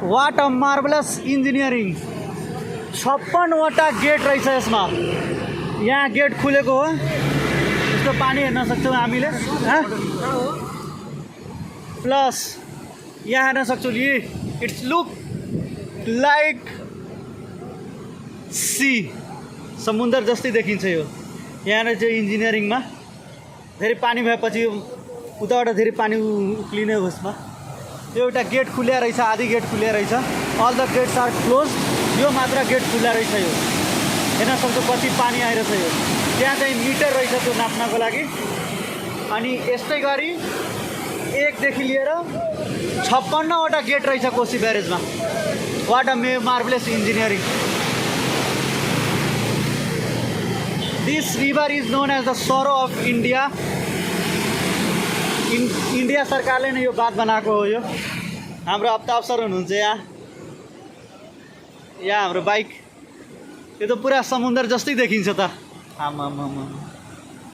What a marvellous engineering. 56वटा gate रहेछ यसमा। यहाँ गेट खुलेको हो। यस्तो पानी हेर्न सक्छौँ हामीले। प्लस यहाँ हेर्न सक्छौँ यी इट्स लुक लाइक सी, समुद्र जस्तै देखिन्छ यो। यहाँ चाहिँ इन्जिनियरिङमा धेरै पानी भएपछि उताबाट धेरै पानी उक्लिने होसमा यो एउटा गेट खुल्या रहेछ, आधी गेट खुल्या रहेछ। All the gates are close. यो मात्र गेट खुला रहेछ। यो हेर्न सक्छौँ कति पानी आइरहेछ। यो त्यहाँ चाहिँ मिटर रहेछ त्यो नाप्नको लागि। अनि यस्तै गरी 1 देखि लिएर 56वटा गेट रहेछ कोशी ब्यारेजमा। What a marvellous engineering. This river is known as the sorrow of India. India सरकारले नै यो बाँध बनाएको हो। यो हाम्रो हप्ता अफसर हुनुहुन्छ यहाँ हाम्रो बाइक। यो त पुरा समुद्र जस्तै देखिन्छ त। आमामामा।